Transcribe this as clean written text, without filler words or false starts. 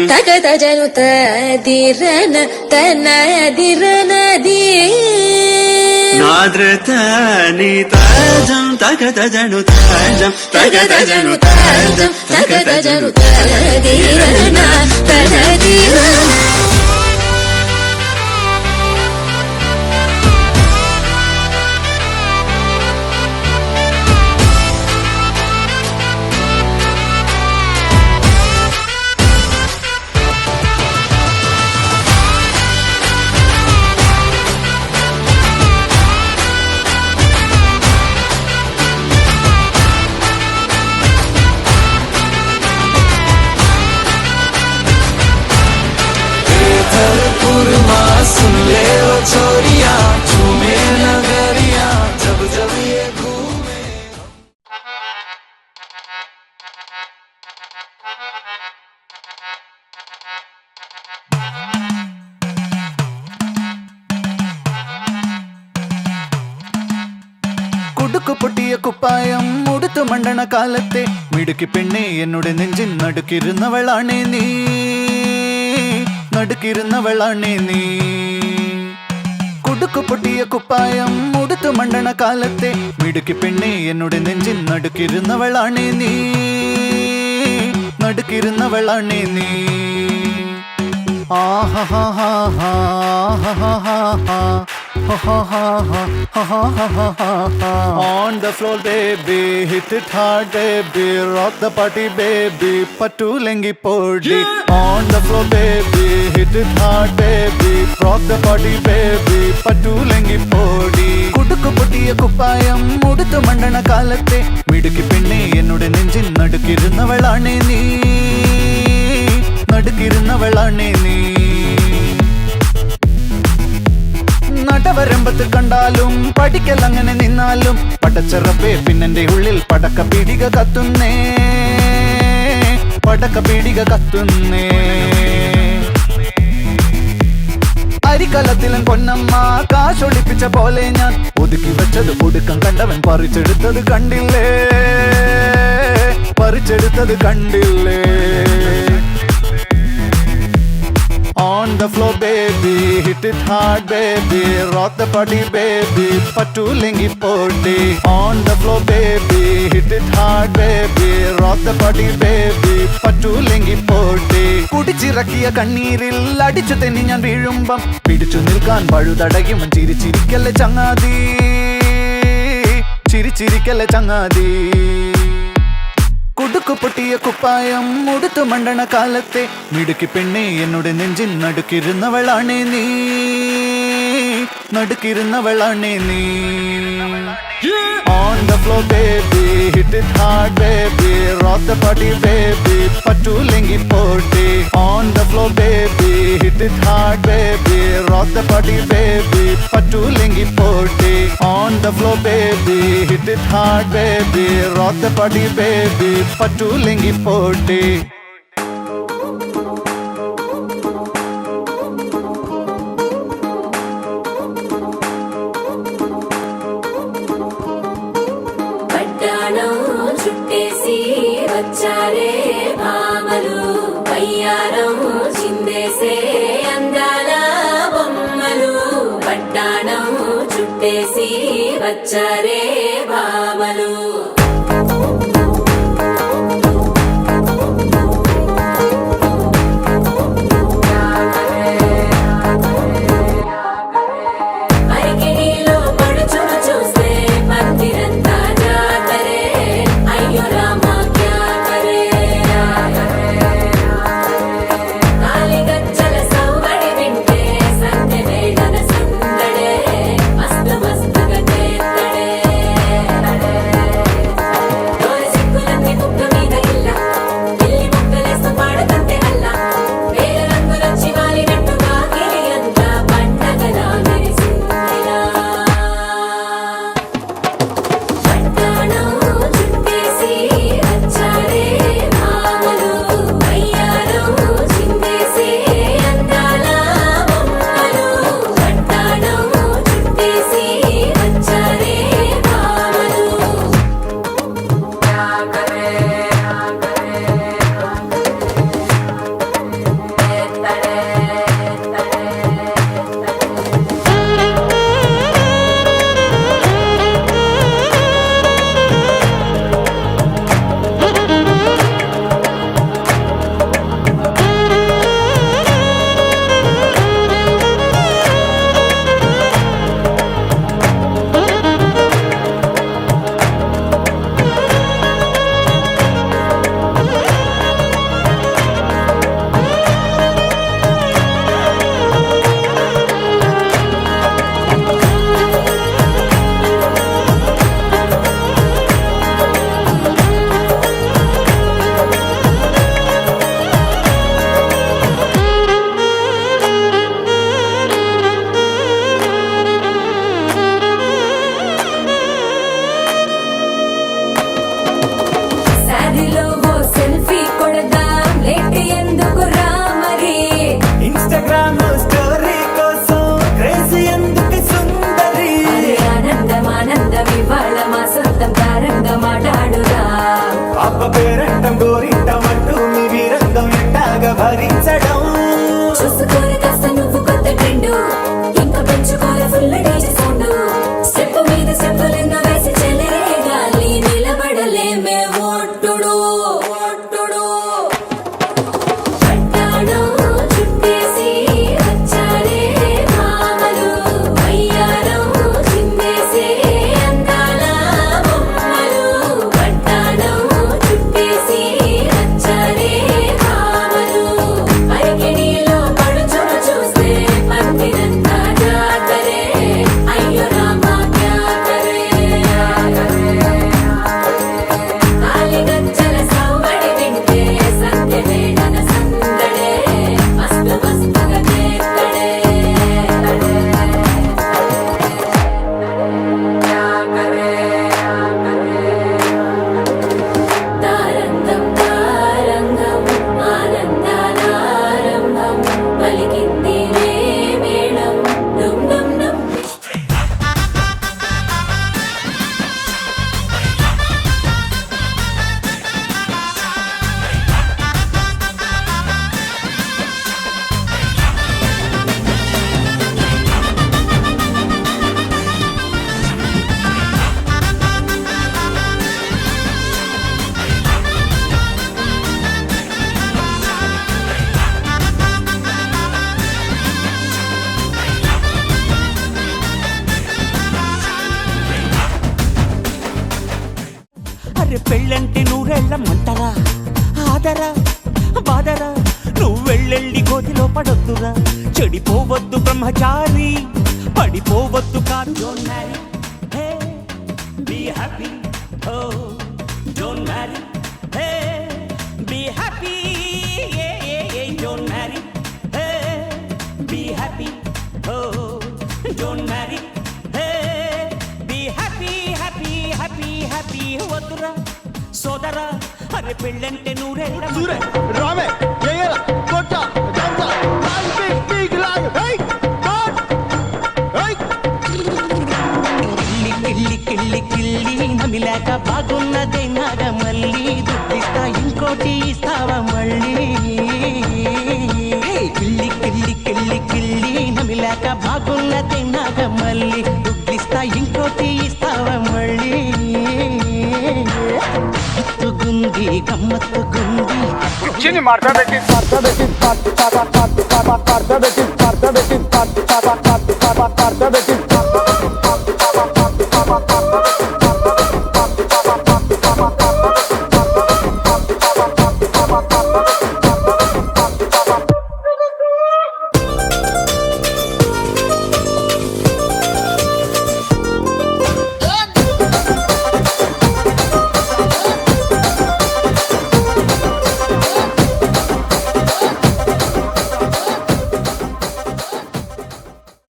తగదజను తదిరన తనదిరనది నాద్రత నీ తాజం తగదజను తాజం తగదజను తాజం తగదజను తదిరన తనదిరన सुन ले ओ छोरिया झूमे नगरिया जब जब ये घूमे കുടുക്കു പൊട്ടിയ കുപ്പായം ഉടുത്തു മണ്ടണ കാലത്തെ മിടുക്കി പെണ്ണെ എന്നോട് നെഞ്ചിൻ നടുക്കിരുന്നവളാണേ നീ നടുക്കിരുന്നവളാണേ നീ കുടുക്കു പൊട്ടിയ കുപ്പായം ഉടുത്തു മണ്ടണ കാലത്തെ മിടുക്കി പെണ്ണെ എന്നോട് നെഞ്ചിൻ നടുക്കിരുന്നവളാണേ നീ നടുക്കിരുന്നവളാണേ നീ On the floor baby, hit it hard baby, rock the party baby, pattu lengi podi. On the floor baby, hit it hard baby, rock the party baby, pattu lengi podi. Kudukku pottiya kuppayam uduthu mandana kaalatte midukki penne ennoda nenjin nadukirunnavalane nee nadukirunnavalane nee നടവരമ്പത്ത് കണ്ടാലും പഠിക്കലങ്ങനെ നിന്നാലും പടച്ചറപ്പേ പിന്നെന്റെ ഉള്ളിൽ പടക്ക പീടിക കത്തുന്നേ പടക്ക പീടിക കത്തുന്നേ അരിക്കലത്തിലും പൊന്നമ്മ കാശൊളിപ്പിച്ച പോലെ ഞാൻ ഒതുക്കി വെച്ചത് ഒടുക്കം കണ്ടവൻ പറിച്ചെടുത്തത് കണ്ടില്ലേ പറിച്ചെടുത്തത് കണ്ടില്ലേ On the floor baby, hit it hard baby, rock the party baby, pattu lengi podi. On the floor baby, hit it hard baby, rock the party baby, pattu lengi podi. കുടിച്ചിറക്കിയ കണ്ണീരിൽ അടിച്ചു തെന്നി ഞാൻ വീഴുമ്പം പിടിച്ചു നിൽക്കാൻ പഴുതടയും ചിരിച്ചിരിക്കല്ലേ ചങ്ങാതി ചിരിച്ചിരിക്കല്ലേ ചങ്ങാതി കുടുക്കു പൊട്ടിയ കുപ്പായം ഉടുത്തു മണ്ടണ കാലത്തെ മിടുക്കി പെണ്ണെ എന്നോട് നെഞ്ചിൻ നടുക്കിരുന്നവളാണേ നീ നടുക്കിരുന്നവളാണേ നീ On the floor baby, hit it hard baby, rock the party baby, pattu lengi podi. On the floor baby, hit it hard baby, rock the party baby, pattu lengi podi. On the floor baby, hit it hard baby, rock the party baby, pattu lengi podi. చుట్టేసి వచ్చారే భామలు వయ్యారం చిందేసే అందాల బొమ్మలు పట్టాణం చుట్టేసి వచ్చారే భామలు करे love story కోసం crazy ఎందుకు సుందరి ఆనందం ఆనందం ఇవాళ మా సొంతం తారంగం మాట్లాడురా అబ్బ పేరంటం గోరింటం అంటూ మీ వీరంగం ఎంటాగా భరించడం చూసుకోరు కాస్త నువ్వు కొత్త ట్రెండ్ ఇంకా పెంచుకోరు ఫుల్ డీజే సౌండ్ స్టెప్ మీద స్టెప్పులెన్నో వేసి చెలే గాలి నిలబడలేమే ఒట్టుడు ఒట్టుడు పట్టాడు చుట్టేసి వచ్చారే భామలు అయ్యారం చిందేసే అందాల బొమ్మలు పట్టాడు చుట్టేసి వచ్చారే భామలు పరికిణీలో పడుచును చూస్తే పందిరంతా జాతరే అయ్యో రామా క్యా కరే కాలిగజ్జల సౌవడి వింటే సంధ్యవేళన సందడే మస్తు మస్తుగా చేస్తడే తారంగం తారంగం ఆనందానారంభం పలికింది రే మేళం డుమ్ డుమ్ డుమ్ అరే పెళ్ళంటే నూరెళ్ళమంటరా ఆదరా బాదరా నువ్వు వెళ్ళెళ్ళి గోతిలో పడొద్దురా చెడిపోవద్దు బ్రహ్మచారి పడిపోవద్దు కాదు don't marry hey be happy oh don't marry hey be happy ఏ ఏ ఏ don't marry hey be happy oh don't marry hey be happy happy happy happy వద్దురా సోదరా అరే పెళ్ళంటే నూరెళ్ళ రామే జయల కొట్ట జంట లాల్పి పీక్ లాగ్ హై గాడ్ హై కిల్లి కిల్లి కిల్లి కిల్లి నమిలాక బాగున్నదే నాగ మళ్ళీ దుడ్డిస్తా ఇంకోటి ఇస్తావా మళ్ళీ హే, కిల్లి కిల్లి కిల్లి కిల్లి నమిలాక బాగున్నదే నాగ మళ్ళీ దుడ్డిస్తా ఇంకోటి ఇస్తావా మళ్ళీ గుంది గమ్మత్తుగుంది చిన్ని మార్చబెట్టి